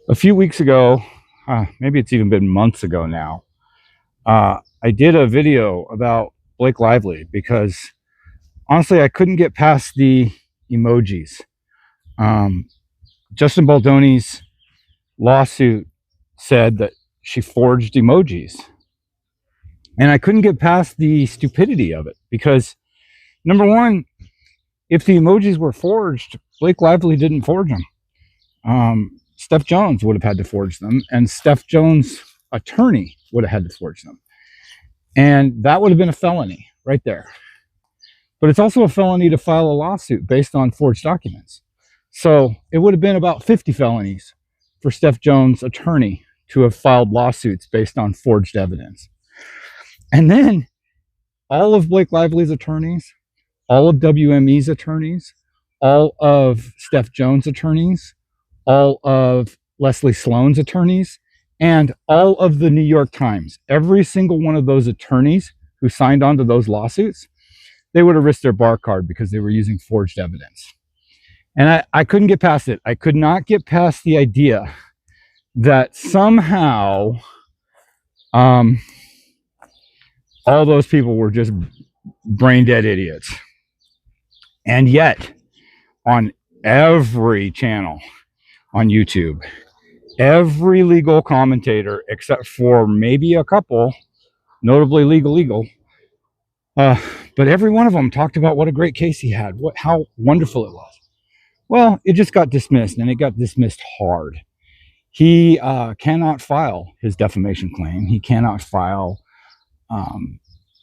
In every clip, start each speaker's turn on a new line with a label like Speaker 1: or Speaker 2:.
Speaker 1: A few weeks ago, maybe it's even been months ago now, I did a video about Blake Lively because honestly, I couldn't get past the emojis. Um, Justin Baldoni's lawsuit said that she forged emojis. And I couldn't get past the stupidity of it because, number one, if the emojis were forged, Blake Lively didn't forge them. Steph Jones would have had to forge them, and Steph Jones' attorney would have had to forge them. And that would have been a felony right there. But it's also a felony to file a lawsuit based on forged documents. So it would have been about 50 felonies for Steph Jones' attorney to have filed lawsuits based on forged evidence. And then all of Blake Lively's attorneys, all of WME's attorneys, all of Steph Jones' attorneys, all of Leslie Sloan's attorneys, and all of the New York Times, every single one of those attorneys who signed on to those lawsuits, they would have risked their bar card because they were using forged evidence. And I couldn't get past it. I could not get past the idea that somehow all those people were just brain dead idiots. And yet, on every channel on YouTube, every legal commentator, except for maybe a couple, notably legal, but every one of them talked about what a great case he had, how wonderful it was. Well, it just got dismissed, and it got dismissed hard. He cannot file his defamation claim. He cannot file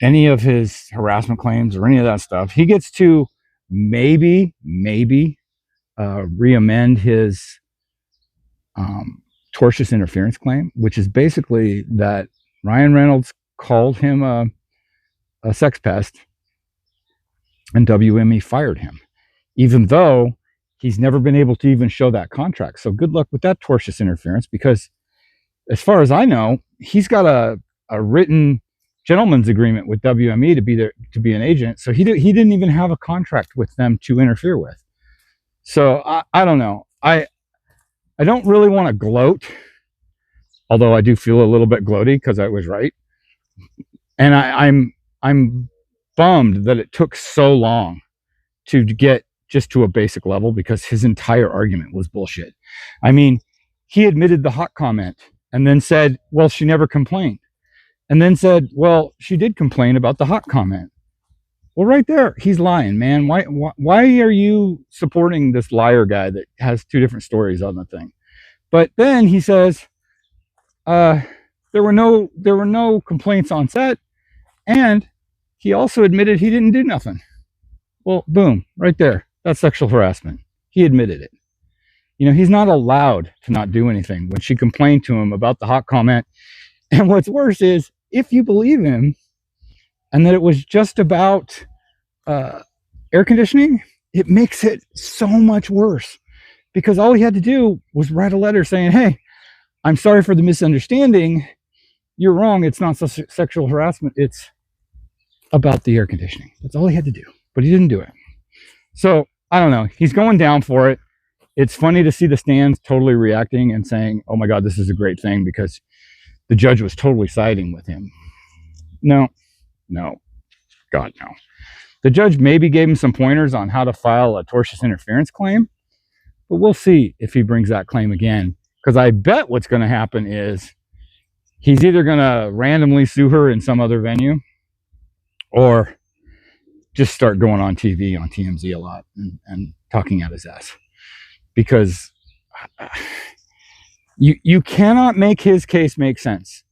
Speaker 1: any of his harassment claims or any of that stuff. He gets to maybe re-amend his tortious interference claim, which is basically that Ryan Reynolds called him a sex pest and WME fired him, even though he's never been able to even show that contract. So good luck with that tortious interference, because as far as I know, he's got a written gentleman's agreement with WME to be an agent. So he didn't even have a contract with them to interfere with. So I don't know. I don't really want to gloat, although I do feel a little bit gloaty because I was right. And I'm bummed that it took so long to get just to a basic level, because his entire argument was bullshit. I mean, he admitted the hot comment and then said, well, she never complained. And then said, well, she did complain about the hot comment. Well, right there, he's lying, man. Why are you supporting this liar guy that has two different stories on the thing? But then he says, there were no complaints on set, and he also admitted he didn't do nothing. Well, boom, right there. That's sexual harassment. He admitted it. You know, he's not allowed to not do anything when she complained to him about the hot comment. And what's worse is, if you believe him and that it was just about air conditioning, it makes it so much worse, because all he had to do was write a letter saying, hey, I'm sorry for the misunderstanding. You're wrong. It's not sexual harassment. It's about the air conditioning. That's all he had to do, but he didn't do it. So I don't know. He's going down for it. It's funny to see the stands totally reacting and saying, oh my God, this is a great thing, because the judge was totally siding with him. No, God, no. The judge maybe gave him some pointers on how to file a tortious interference claim, but we'll see if he brings that claim again, because I bet what's going to happen is he's either going to randomly sue her in some other venue, or just start going on TV on TMZ a lot and talking out his ass, because you cannot make his case make sense.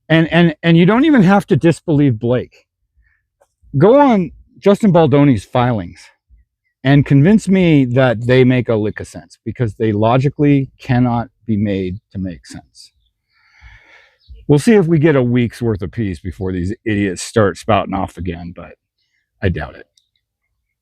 Speaker 1: And you don't even have to disbelieve Blake. Go on Justin Baldoni's filings and convince me that they make a lick of sense, because they logically cannot be made to make sense. We'll see if we get a week's worth of peace before these idiots start spouting off again, but I doubt it.